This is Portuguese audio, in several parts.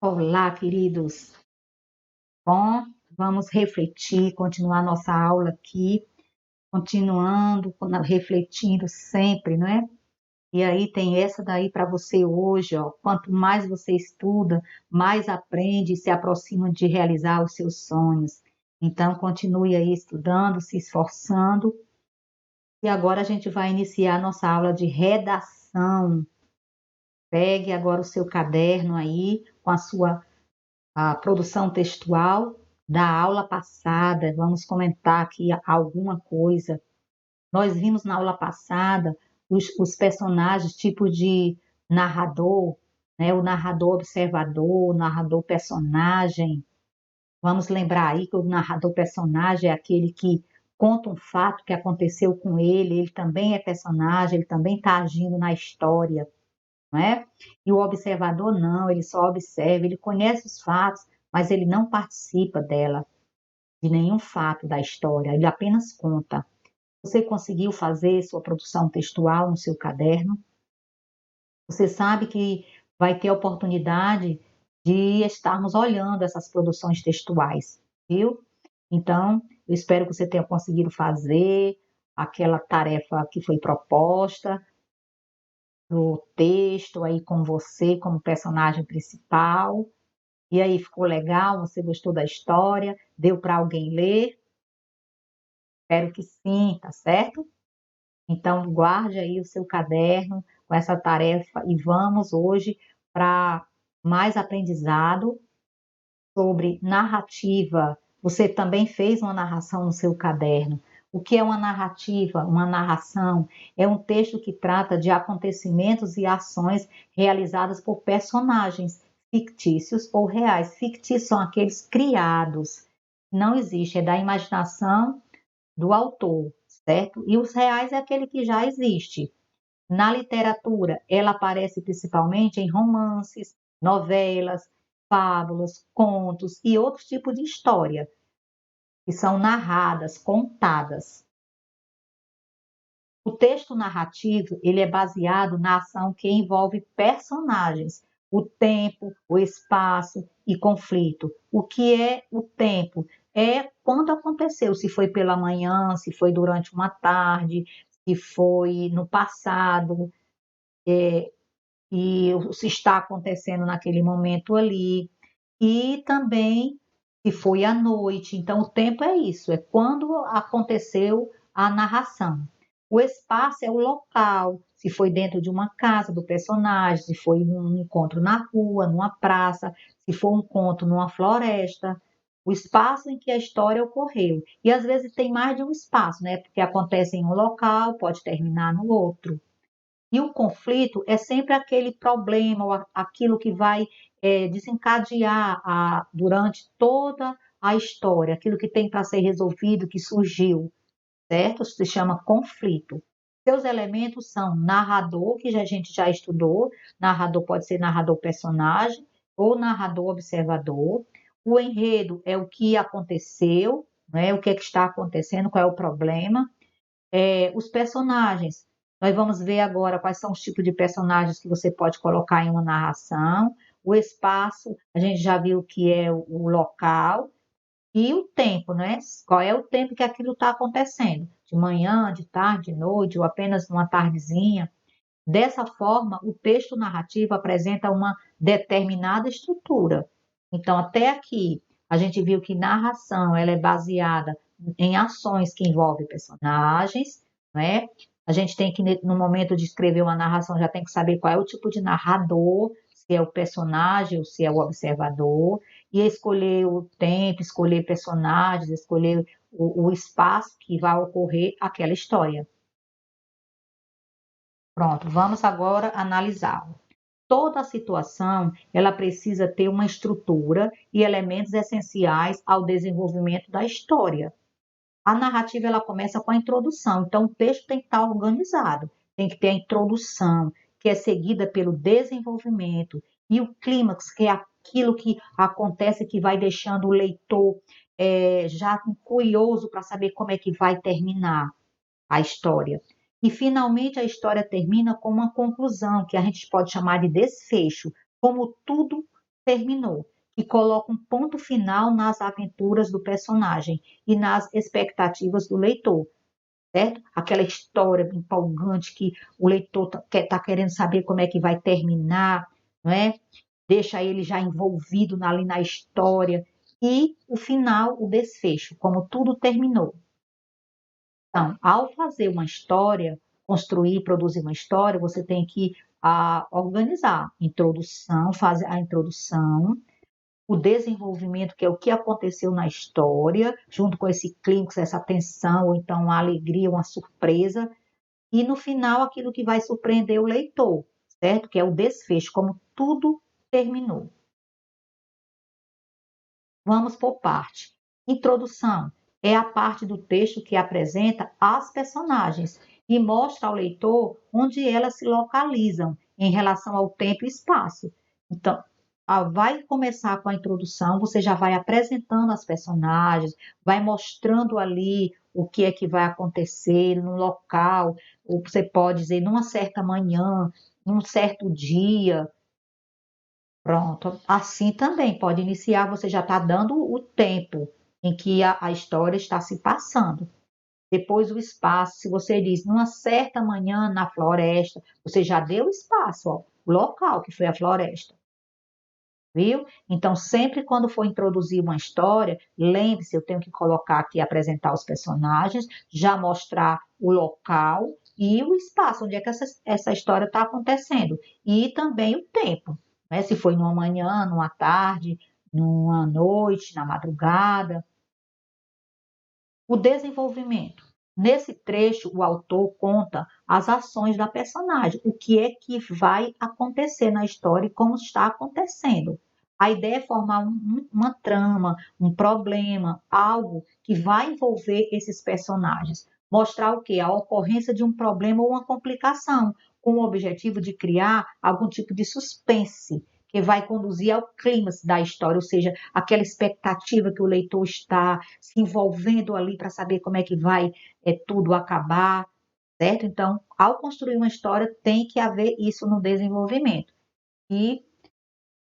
Olá, queridos. Bom, vamos refletir, continuar nossa aula aqui, continuando, refletindo sempre, não é? E aí tem essa daí para você hoje, ó. Quanto mais você estuda, mais aprende e se aproxima de realizar os seus sonhos. Então, continue aí estudando, se esforçando. E agora a gente vai iniciar nossa aula de redação. Pegue agora o seu caderno aí com a produção textual da aula passada. Vamos comentar aqui alguma coisa. Nós vimos na aula passada os personagens, tipo de narrador, né? O narrador observador, o narrador personagem. Vamos lembrar aí que o narrador personagem é aquele que conta um fato que aconteceu com ele também é personagem, ele também está agindo na história, não é? E o observador não, ele só observa, ele conhece os fatos, mas ele não participa dela, de nenhum fato da história, ele apenas conta. Você conseguiu fazer sua produção textual no seu caderno? Você sabe que vai ter a oportunidade de estarmos olhando essas produções textuais, viu? Então, eu espero que você tenha conseguido fazer aquela tarefa que foi proposta, do texto aí com você como personagem principal. E aí, ficou legal? Você gostou da história? Deu para alguém ler? Espero que sim, tá certo? Então, guarde aí o seu caderno com essa tarefa e vamos hoje para mais aprendizado sobre narrativa. Você também fez uma narração no seu caderno. O que é uma narrativa? Uma narração é um texto que trata de acontecimentos e ações realizadas por personagens fictícios ou reais. Fictícios são aqueles criados. Não existe, é da imaginação do autor, certo? E os reais é aquele que já existe. Na literatura, ela aparece principalmente em romances, novelas, fábulas, contos e outros tipos de história, que são narradas, contadas. O texto narrativo, ele é baseado na ação que envolve personagens, o tempo, o espaço e conflito. O que é o tempo? É quando aconteceu, se foi pela manhã, se foi durante uma tarde, se foi no passado, e se está acontecendo naquele momento ali. E também se foi à noite. Então, o tempo é isso, é quando aconteceu a narração. O espaço é o local, se foi dentro de uma casa do personagem, se foi um encontro na rua, numa praça, se foi um encontro numa floresta. O espaço em que a história ocorreu. E às vezes tem mais de um espaço, né? Porque acontece em um local, pode terminar no outro. E o conflito é sempre aquele problema, ou aquilo que vai desencadear durante toda a história, aquilo que tem para ser resolvido, que surgiu, certo? Se chama conflito. Seus elementos são narrador, que a gente já estudou, narrador pode ser narrador personagem ou narrador observador. O enredo é o que aconteceu, né? O que é que está acontecendo, qual é o problema. Os personagens. Nós vamos ver agora quais são os tipos de personagens que você pode colocar em uma narração. O espaço, a gente já viu que é o local. E o tempo, né? Qual é o tempo que aquilo está acontecendo? De manhã, de tarde, de noite, ou apenas uma tardezinha. Dessa forma, o texto narrativo apresenta uma determinada estrutura. Então, até aqui, a gente viu que narração ela é baseada em ações que envolvem personagens, né? A gente tem que, no momento de escrever uma narração, já tem que saber qual é o tipo de narrador, se é o personagem ou se é o observador, e escolher o tempo, escolher personagens, escolher o espaço que vai ocorrer aquela história. Pronto, vamos agora analisá-lo. Toda a situação, ela precisa ter uma estrutura e elementos essenciais ao desenvolvimento da história. A narrativa, ela começa com a introdução, então o texto tem que estar organizado, tem que ter a introdução, que é seguida pelo desenvolvimento, e o clímax, que é aquilo que acontece, que vai deixando o leitor já curioso para saber como é que vai terminar a história. E finalmente a história termina com uma conclusão, que a gente pode chamar de desfecho, como tudo terminou, que coloca um ponto final nas aventuras do personagem e nas expectativas do leitor, certo? Aquela história empolgante que o leitor tá querendo saber como é que vai terminar, não é? Deixa ele já envolvido ali na história e o final, o desfecho, como tudo terminou. Então, ao fazer uma história, construir, produzir uma história, você tem que organizar introdução, fazer a introdução, o desenvolvimento, que é o que aconteceu na história, junto com esse clímax, essa tensão, ou então a alegria, uma surpresa, e no final aquilo que vai surpreender o leitor, certo? Que é o desfecho, como tudo terminou. Vamos por parte. Introdução é a parte do texto que apresenta as personagens e mostra ao leitor onde elas se localizam em relação ao tempo e espaço. Então, vai começar com a introdução, você já vai apresentando as personagens, vai mostrando ali o que é que vai acontecer no local, ou você pode dizer numa certa manhã, num certo dia. Pronto, assim também pode iniciar, você já está dando o tempo em que a história está se passando. Depois o espaço, se você diz numa certa manhã na floresta, você já deu espaço, ó, o local que foi a floresta, viu? Então, sempre quando for introduzir uma história, lembre-se, eu tenho que colocar aqui, apresentar os personagens, já mostrar o local e o espaço, onde é que essa história está acontecendo. E também o tempo, né? Se foi numa manhã, numa tarde, numa noite, na madrugada. O desenvolvimento. Nesse trecho, o autor conta as ações da personagem, o que é que vai acontecer na história e como está acontecendo. A ideia é formar uma trama, um problema, algo que vai envolver esses personagens. Mostrar o quê? A ocorrência de um problema ou uma complicação, com o objetivo de criar algum tipo de suspense, que vai conduzir ao clímax da história, ou seja, aquela expectativa que o leitor está se envolvendo ali para saber como é que vai tudo acabar, certo? Então, ao construir uma história, tem que haver isso no desenvolvimento. E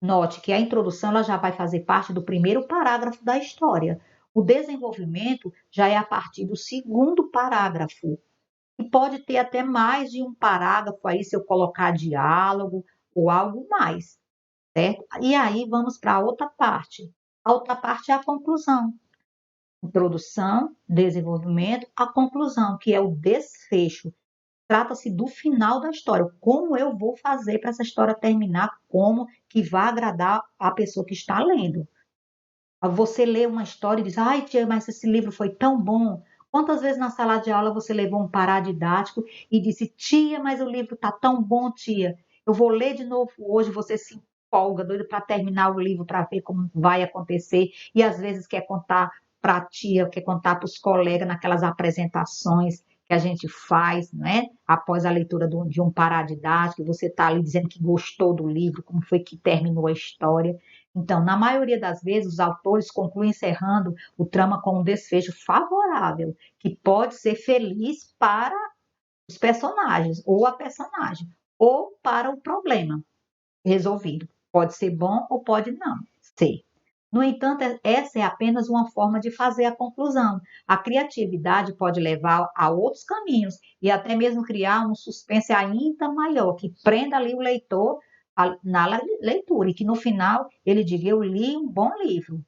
note que a introdução ela já vai fazer parte do primeiro parágrafo da história. O desenvolvimento já é a partir do segundo parágrafo. E pode ter até mais de um parágrafo aí, se eu colocar diálogo ou algo mais, certo? E aí vamos para a outra parte. A outra parte é a conclusão. Introdução, desenvolvimento, a conclusão, que é o desfecho. Trata-se do final da história. Como eu vou fazer para essa história terminar, como que vai agradar a pessoa que está lendo. Você lê uma história e diz, ai tia, mas esse livro foi tão bom. Quantas vezes na sala de aula você levou um paradidático e disse, tia, mas o livro está tão bom, tia. Eu vou ler de novo hoje, você se empolga, doido para terminar o livro, para ver como vai acontecer. E às vezes quer contar para a tia, quer contar para os colegas naquelas apresentações que a gente faz, né? Após a leitura de um paradidático, você está ali dizendo que gostou do livro, como foi que terminou a história. Então, na maioria das vezes, os autores concluem encerrando o trama com um desfecho favorável, que pode ser feliz para os personagens, ou a personagem, ou para o problema resolvido. Pode ser bom ou pode não ser. No entanto, essa é apenas uma forma de fazer a conclusão. A criatividade pode levar a outros caminhos e até mesmo criar um suspense ainda maior, que prenda ali o leitor na leitura e que no final ele diga: Eu li um bom livro.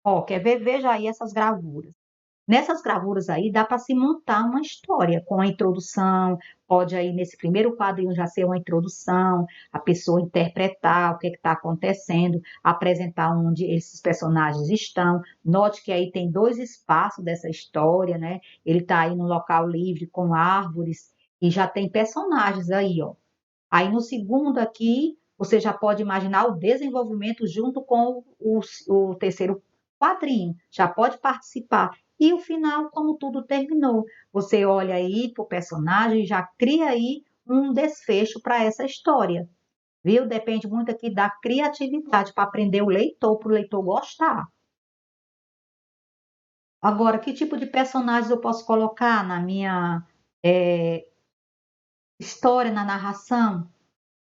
Ó, quer ver? Veja aí essas gravuras. Nessas gravuras aí dá para se montar uma história com a introdução, pode aí nesse primeiro quadrinho já ser uma introdução, a pessoa interpretar o que está acontecendo, apresentar onde esses personagens estão. Note que aí tem dois espaços dessa história, né? Ele está aí no local livre com árvores e já tem personagens aí, ó. Aí no segundo aqui, você já pode imaginar o desenvolvimento junto com o terceiro quadrinho, já pode participar. E o final, como tudo terminou. Você olha aí para o personagem e já cria aí um desfecho para essa história. Viu? Depende muito aqui da criatividade para aprender o leitor, para o leitor gostar. Agora, que tipo de personagens eu posso colocar na minha história, na narração?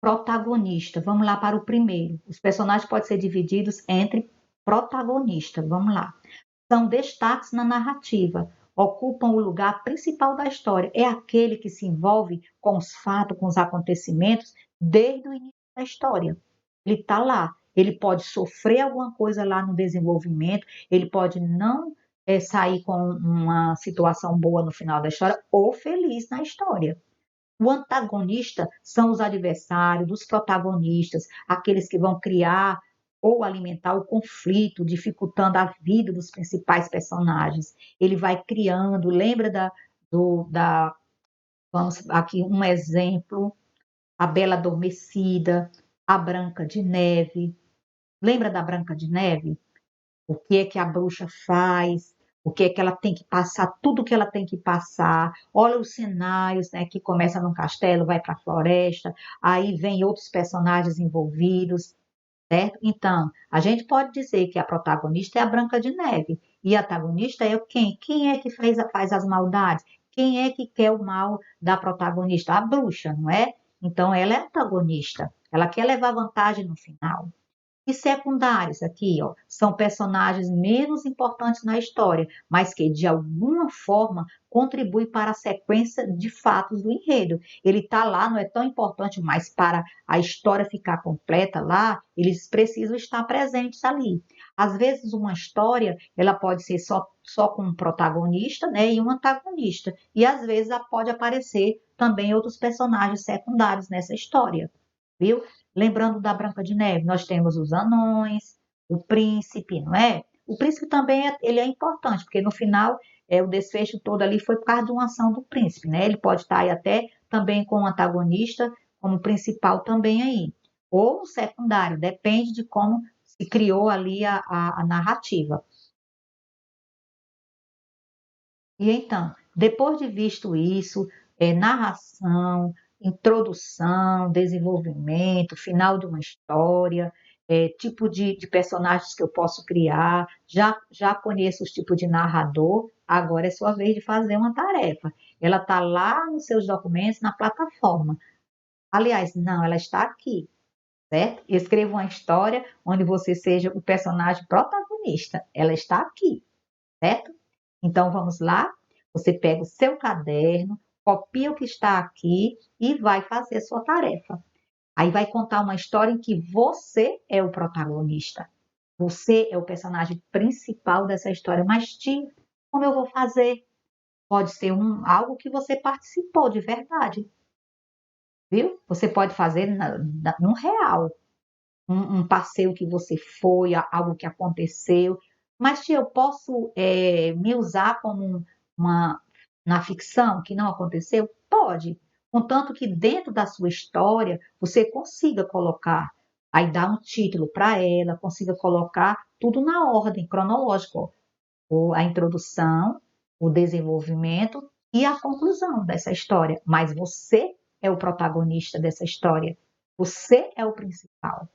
protagonista. Vamos lá para o primeiro. Os personagens podem ser divididos entre protagonistas. Vamos lá. São destaques na narrativa, ocupam o lugar principal da história. É aquele que se envolve com os fatos, com os acontecimentos, desde o início da história. Ele está lá. Ele pode sofrer alguma coisa lá no desenvolvimento, ele pode não sair com uma situação boa no final da história ou feliz na história. O antagonista são os adversários dos protagonistas, aqueles que vão criar ou alimentar o conflito, dificultando a vida dos principais personagens. Ele vai criando, lembra vamos aqui um exemplo, a Bela Adormecida, a Branca de Neve. Lembra da Branca de Neve? O que é que a bruxa faz? O que é que ela tem que passar? Tudo que ela tem que passar. Olha os cenários, né? Que começa num castelo, vai para a floresta, aí vem outros personagens envolvidos, certo? Então, a gente pode dizer que a protagonista é a Branca de Neve e a antagonista é quem? Quem é que faz as maldades? Quem é que quer o mal da protagonista? A bruxa, não é? Então, ela é antagonista. Ela quer levar vantagem no final. E secundários aqui, ó, são personagens menos importantes na história, mas que de alguma forma contribuem para a sequência de fatos do enredo. Ele está lá, não é tão importante, mas para a história ficar completa lá, eles precisam estar presentes ali. Às vezes uma história, ela pode ser só com um protagonista, né, e um antagonista, e às vezes pode aparecer também outros personagens secundários nessa história, viu? Lembrando da Branca de Neve, nós temos os anões, o príncipe, não é? O príncipe também ele é importante, porque no final o desfecho todo ali foi por causa de uma ação do príncipe, né? Ele pode estar aí até também com o antagonista, como principal também aí. Ou o secundário, depende de como se criou ali a narrativa. E então, depois de visto isso, narração, introdução, desenvolvimento, final de uma história, tipo de personagens que eu posso criar, já conheço os tipos de narrador, agora é sua vez de fazer uma tarefa. Ela está lá nos seus documentos, na plataforma. Aliás, não, ela está aqui, certo? Escreva uma história onde você seja o personagem protagonista. Ela está aqui, certo? Então vamos lá, você pega o seu caderno, copia o que está aqui e vai fazer a sua tarefa. Aí vai contar uma história em que você é o protagonista. Você é o personagem principal dessa história. Mas, tia, como eu vou fazer? Pode ser algo que você participou de verdade, viu? Você pode fazer no real, um passeio que você foi, algo que aconteceu. Mas, tia, eu posso me usar como uma na ficção que não aconteceu? Pode, contanto que dentro da sua história você consiga colocar, aí dar um título para ela, consiga colocar tudo na ordem cronológica, a introdução, o desenvolvimento e a conclusão dessa história. Mas você é o protagonista dessa história, você é o principal,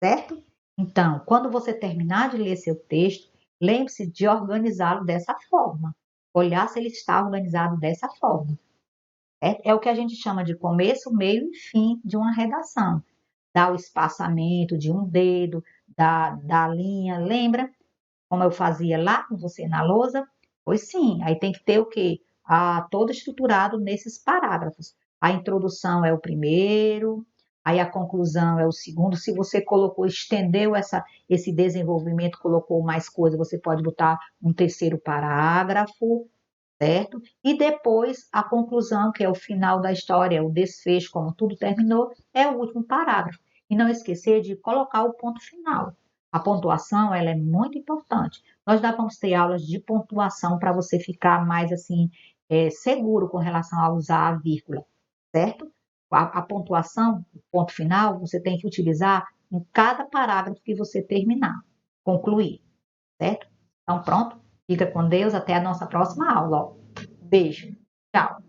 certo? Então, quando você terminar de ler seu texto, lembre-se de organizá-lo dessa forma. Olhar se ele está organizado dessa forma. É o que a gente chama de começo, meio e fim de uma redação. Dá o espaçamento de um dedo, da linha. Lembra como eu fazia lá com você na lousa? Pois sim, aí tem que ter o quê? Todo estruturado nesses parágrafos. A introdução é o primeiro, aí a conclusão é o segundo. Se você colocou, estendeu esse desenvolvimento, colocou mais coisa, você pode botar um terceiro parágrafo, certo? E depois a conclusão, que é o final da história, o desfecho, como tudo terminou, é o último parágrafo. E não esquecer de colocar o ponto final. A pontuação, ela é muito importante. Nós vamos ter aulas de pontuação para você ficar mais assim seguro com relação a usar a vírgula, certo? A pontuação, o ponto final, você tem que utilizar em cada parágrafo que você terminar, concluir, certo? Então, pronto. Fica com Deus. Até a nossa próxima aula. Ó. Beijo. Tchau.